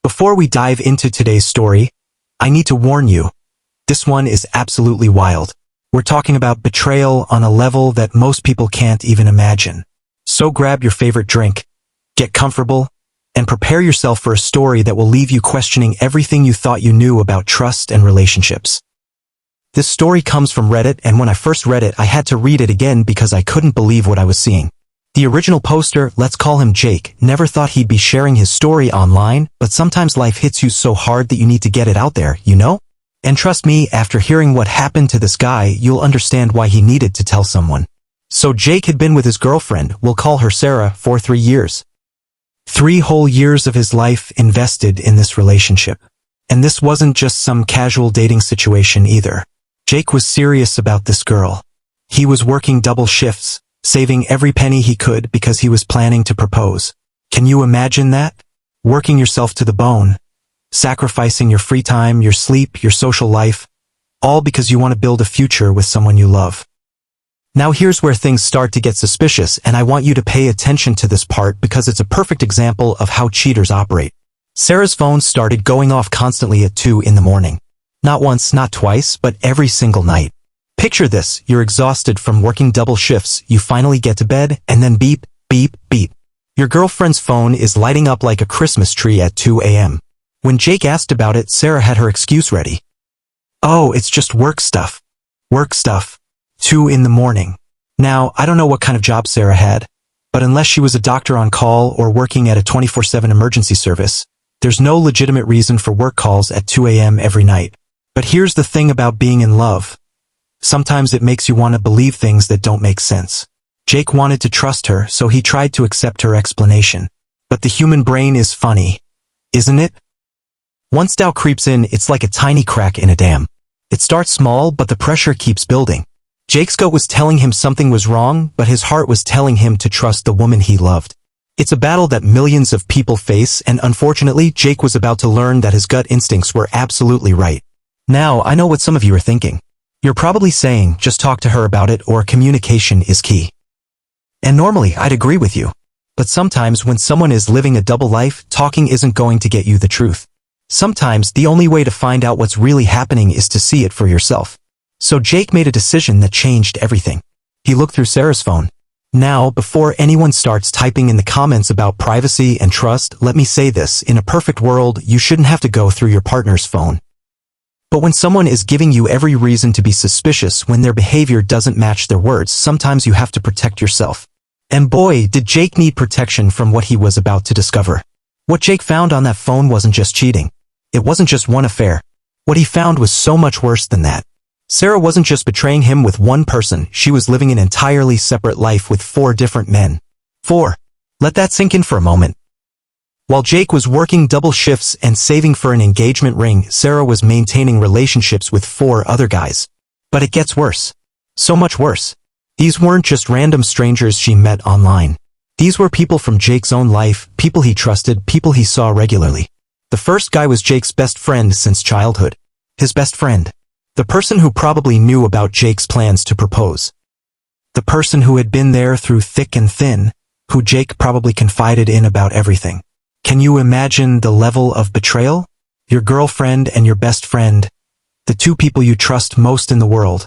Before we dive into today's story, I need to warn you, this one is absolutely wild. We're talking about betrayal on a level that most people can't even imagine. So grab your favorite drink, get comfortable, and prepare yourself for a story that will leave you questioning everything you thought you knew about trust and relationships. This story comes from Reddit, and when I first read it, I had to read it again because I couldn't believe what I was seeing. The original poster, let's call him Jake, never thought he'd be sharing his story online, but sometimes life hits you so hard that you need to get it out there, you know? And trust me, after hearing what happened to this guy, you'll understand why he needed to tell someone. So Jake had been with his girlfriend, we'll call her Sarah, for 3 years. 3 whole years of his life invested in this relationship. And this wasn't just some casual dating situation either. Jake was serious about this girl. He was working double shifts, saving every penny he could because he was planning to propose. Can you imagine that? Working yourself to the bone, sacrificing your free time, your sleep, your social life, all because you want to build a future with someone you love. Now here's where things start to get suspicious, and I want you to pay attention to this part because it's a perfect example of how cheaters operate. Sarah's phone started going off constantly at 2 in the morning. Not once, not twice, but every single night. Picture this, you're exhausted from working double shifts, you finally get to bed, and then beep, beep, beep. Your girlfriend's phone is lighting up like a Christmas tree at 2 a.m. When Jake asked about it, Sarah had her excuse ready. Oh, it's just work stuff. Work stuff. 2 in the morning. Now, I don't know what kind of job Sarah had, but unless she was a doctor on call or working at a 24/7 emergency service, there's no legitimate reason for work calls at 2 a.m. every night. But here's the thing about being in love. Sometimes it makes you want to believe things that don't make sense. Jake wanted to trust her, so he tried to accept her explanation. But the human brain is funny, isn't it? Once doubt creeps in, it's like a tiny crack in a dam. It starts small, but the pressure keeps building. Jake's gut was telling him something was wrong, but his heart was telling him to trust the woman he loved. It's a battle that millions of people face, and unfortunately, Jake was about to learn that his gut instincts were absolutely right. Now, I know what some of you are thinking. You're probably saying, just talk to her about it, or communication is key. And normally, I'd agree with you. But sometimes when someone is living a double life, talking isn't going to get you the truth. Sometimes the only way to find out what's really happening is to see it for yourself. So Jake made a decision that changed everything. He looked through Sarah's phone. Now, before anyone starts typing in the comments about privacy and trust, let me say this, in a perfect world, you shouldn't have to go through your partner's phone. But when someone is giving you every reason to be suspicious when their behavior doesn't match their words, sometimes you have to protect yourself. And boy, did Jake need protection from what he was about to discover. What Jake found on that phone wasn't just cheating. It wasn't just one affair. What he found was so much worse than that. Sarah wasn't just betraying him with one person, she was living an entirely separate life with 4 different men. 4. Let that sink in for a moment. While Jake was working double shifts and saving for an engagement ring, Sarah was maintaining relationships with 4 other guys. But it gets worse. So much worse. These weren't just random strangers she met online. These were people from Jake's own life, people he trusted, people he saw regularly. The first guy was Jake's best friend since childhood. His best friend. The person who probably knew about Jake's plans to propose. The person who had been there through thick and thin, who Jake probably confided in about everything. Can you imagine the level of betrayal? Your girlfriend and your best friend, the 2 people you trust most in the world,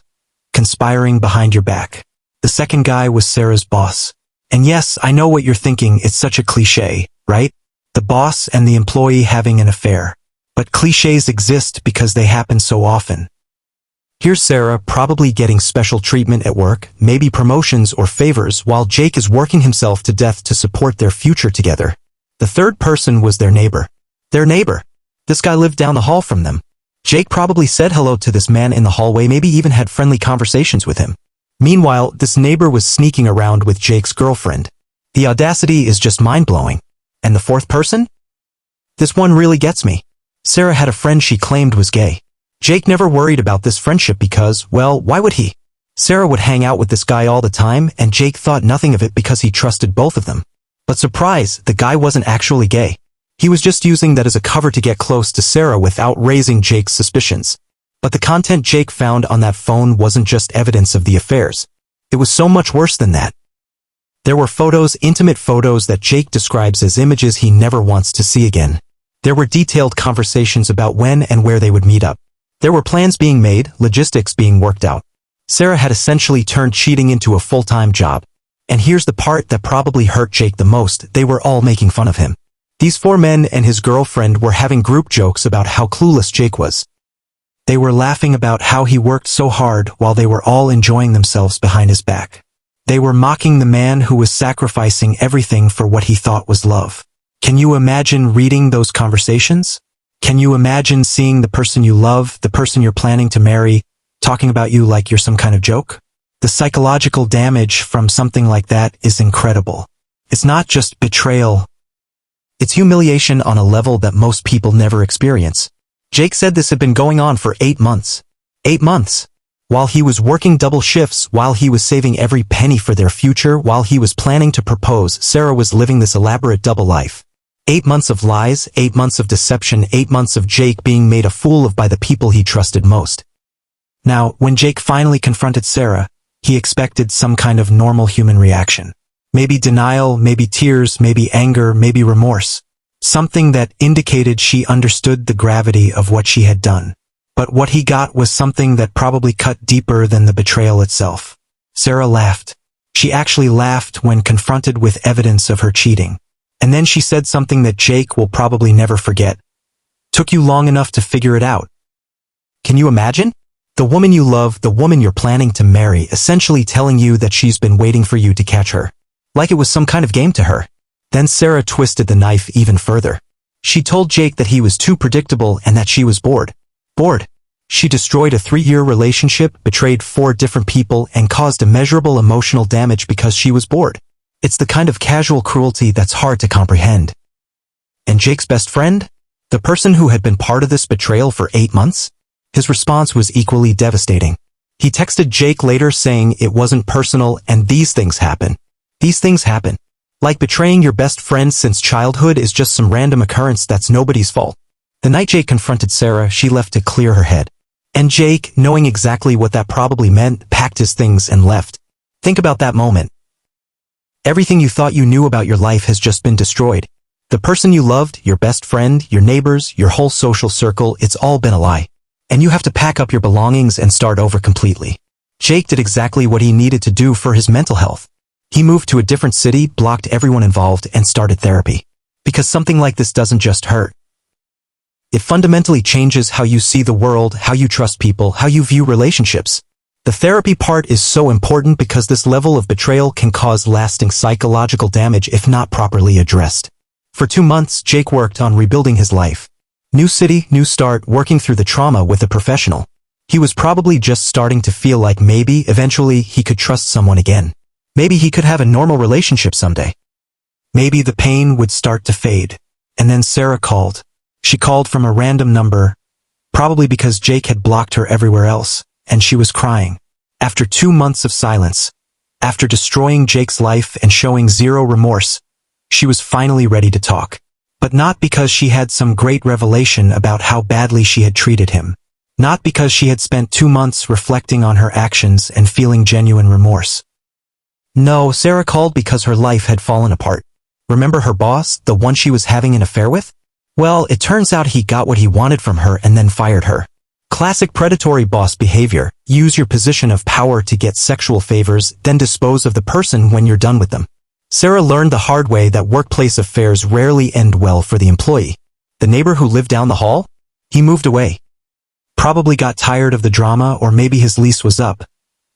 conspiring behind your back. The second guy was Sarah's boss. And yes, I know what you're thinking, it's such a cliché, right? The boss and the employee having an affair. But clichés exist because they happen so often. Here's Sarah probably getting special treatment at work, maybe promotions or favors, while Jake is working himself to death to support their future together. The third person was their neighbor. Their neighbor. This guy lived down the hall from them. Jake probably said hello to this man in the hallway, maybe even had friendly conversations with him. Meanwhile, this neighbor was sneaking around with Jake's girlfriend. The audacity is just mind-blowing. And the fourth person? This one really gets me. Sarah had a friend she claimed was gay. Jake never worried about this friendship because, well, why would he? Sarah would hang out with this guy all the time, and Jake thought nothing of it because he trusted both of them. But surprise, the guy wasn't actually gay. He was just using that as a cover to get close to Sarah without raising Jake's suspicions. But the content Jake found on that phone wasn't just evidence of the affairs. It was so much worse than that. There were photos, intimate photos that Jake describes as images he never wants to see again. There were detailed conversations about when and where they would meet up. There were plans being made, logistics being worked out. Sarah had essentially turned cheating into a full-time job. And here's the part that probably hurt Jake the most: they were all making fun of him. These 4 men and his girlfriend were having group jokes about how clueless Jake was. They were laughing about how he worked so hard while they were all enjoying themselves behind his back. They were mocking the man who was sacrificing everything for what he thought was love. Can you imagine reading those conversations? Can you imagine seeing the person you love, the person you're planning to marry, talking about you like you're some kind of joke? The psychological damage from something like that is incredible. It's not just betrayal. It's humiliation on a level that most people never experience. Jake said this had been going on for 8 months. 8 months. While he was working double shifts, while he was saving every penny for their future, while he was planning to propose, Sarah was living this elaborate double life. 8 months of lies, 8 months of deception, 8 months of Jake being made a fool of by the people he trusted most. Now, when Jake finally confronted Sarah, he expected some kind of normal human reaction. Maybe denial, maybe tears, maybe anger, maybe remorse. Something that indicated she understood the gravity of what she had done. But what he got was something that probably cut deeper than the betrayal itself. Sarah laughed. She actually laughed when confronted with evidence of her cheating. And then she said something that Jake will probably never forget. Took you long enough to figure it out. Can you imagine? The woman you love, the woman you're planning to marry, essentially telling you that she's been waiting for you to catch her. Like it was some kind of game to her. Then Sarah twisted the knife even further. She told Jake that he was too predictable and that she was bored. Bored. She destroyed a 3-year relationship, betrayed 4 different people, and caused immeasurable emotional damage because she was bored. It's the kind of casual cruelty that's hard to comprehend. And Jake's best friend? The person who had been part of this betrayal for 8 months? His response was equally devastating. He texted Jake later saying it wasn't personal and these things happen. These things happen. Like betraying your best friend since childhood is just some random occurrence that's nobody's fault. The night Jake confronted Sarah, she left to clear her head. And Jake, knowing exactly what that probably meant, packed his things and left. Think about that moment. Everything you thought you knew about your life has just been destroyed. The person you loved, your best friend, your neighbors, your whole social circle, it's all been a lie. And you have to pack up your belongings and start over completely. Jake did exactly what he needed to do for his mental health. He moved to a different city, blocked everyone involved, and started therapy. Because something like this doesn't just hurt. It fundamentally changes how you see the world, how you trust people, how you view relationships. The therapy part is so important because this level of betrayal can cause lasting psychological damage if not properly addressed. For 2 months, Jake worked on rebuilding his life. New city, new start, working through the trauma with a professional. He was probably just starting to feel like maybe, eventually, he could trust someone again. Maybe he could have a normal relationship someday. Maybe the pain would start to fade. And then Sarah called. She called from a random number, probably because Jake had blocked her everywhere else, and she was crying. After 2 months of silence, after destroying Jake's life and showing zero remorse, she was finally ready to talk. But not because she had some great revelation about how badly she had treated him. Not because she had spent 2 months reflecting on her actions and feeling genuine remorse. No, Sarah called because her life had fallen apart. Remember her boss, the one she was having an affair with? Well, it turns out he got what he wanted from her and then fired her. Classic predatory boss behavior. Use your position of power to get sexual favors, then dispose of the person when you're done with them. Sarah learned the hard way that workplace affairs rarely end well for the employee. The neighbor who lived down the hall? He moved away. Probably got tired of the drama, or maybe his lease was up.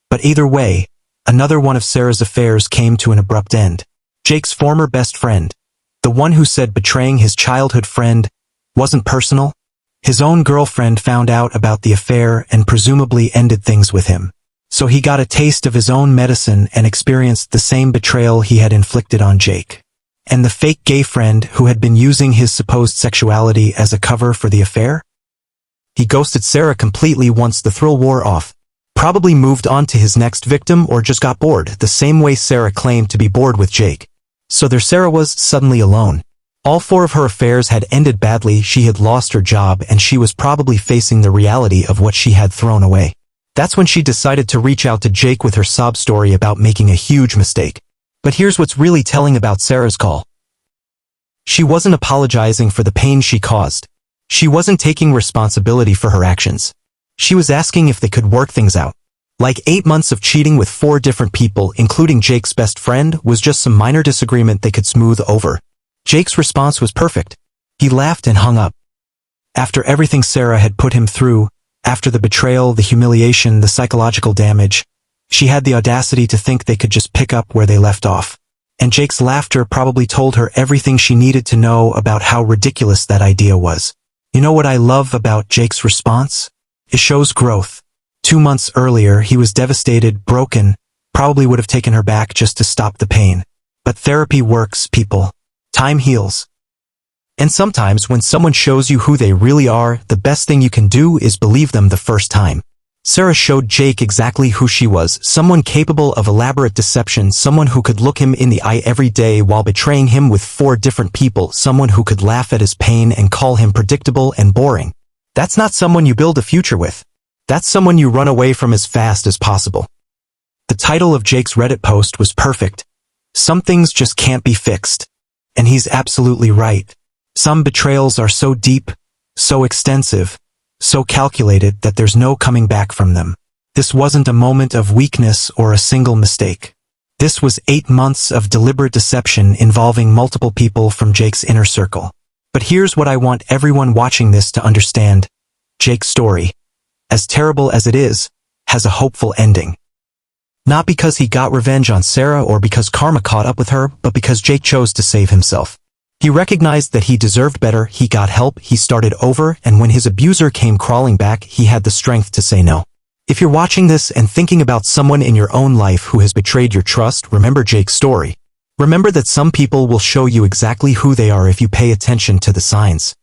But either way, another one of Sarah's affairs came to an abrupt end. Jake's former best friend, the one who said betraying his childhood friend wasn't personal, his own girlfriend found out about the affair and presumably ended things with him. So he got a taste of his own medicine and experienced the same betrayal he had inflicted on Jake. And the fake gay friend who had been using his supposed sexuality as a cover for the affair? He ghosted Sarah completely once the thrill wore off. Probably moved on to his next victim or just got bored, the same way Sarah claimed to be bored with Jake. So there Sarah was, suddenly alone. All 4 of her affairs had ended badly, she had lost her job, and she was probably facing the reality of what she had thrown away. That's when she decided to reach out to Jake with her sob story about making a huge mistake. But here's what's really telling about Sarah's call. She wasn't apologizing for the pain she caused. She wasn't taking responsibility for her actions. She was asking if they could work things out. Like 8 months of cheating with 4 different people, including Jake's best friend, was just some minor disagreement they could smooth over. Jake's response was perfect. He laughed and hung up. After everything Sarah had put him through, after the betrayal, the humiliation, the psychological damage, she had the audacity to think they could just pick up where they left off. And Jake's laughter probably told her everything she needed to know about how ridiculous that idea was. You know what I love about Jake's response? It shows growth. 2 months earlier, he was devastated, broken, probably would have taken her back just to stop the pain. But therapy works, people. Time heals. And sometimes when someone shows you who they really are, the best thing you can do is believe them the first time. Sarah showed Jake exactly who she was, someone capable of elaborate deception, someone who could look him in the eye every day while betraying him with 4 different people, someone who could laugh at his pain and call him predictable and boring. That's not someone you build a future with. That's someone you run away from as fast as possible. The title of Jake's Reddit post was perfect. Some things just can't be fixed. And he's absolutely right. Some betrayals are so deep, so extensive, so calculated that there's no coming back from them. This wasn't a moment of weakness or a single mistake. This was 8 months of deliberate deception involving multiple people from Jake's inner circle. But here's what I want everyone watching this to understand. Jake's story, as terrible as it is, has a hopeful ending. Not because he got revenge on Sarah or because karma caught up with her, but because Jake chose to save himself. He recognized that he deserved better, he got help, he started over, and when his abuser came crawling back, he had the strength to say no. If you're watching this and thinking about someone in your own life who has betrayed your trust, remember Jake's story. Remember that some people will show you exactly who they are if you pay attention to the signs.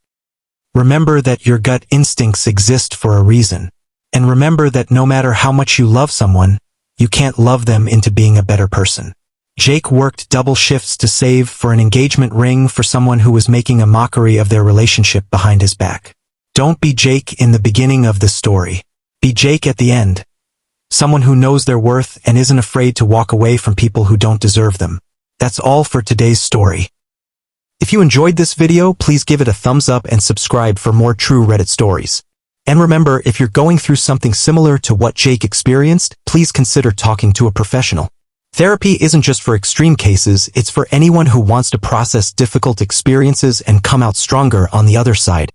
Remember that your gut instincts exist for a reason. And remember that no matter how much you love someone, you can't love them into being a better person. Jake worked double shifts to save for an engagement ring for someone who was making a mockery of their relationship behind his back. Don't be Jake in the beginning of the story. Be Jake at the end. Someone who knows their worth and isn't afraid to walk away from people who don't deserve them. That's all for today's story. If you enjoyed this video, please give it a thumbs up and subscribe for more true Reddit stories. And remember, if you're going through something similar to what Jake experienced, please consider talking to a professional. Therapy isn't just for extreme cases, it's for anyone who wants to process difficult experiences and come out stronger on the other side.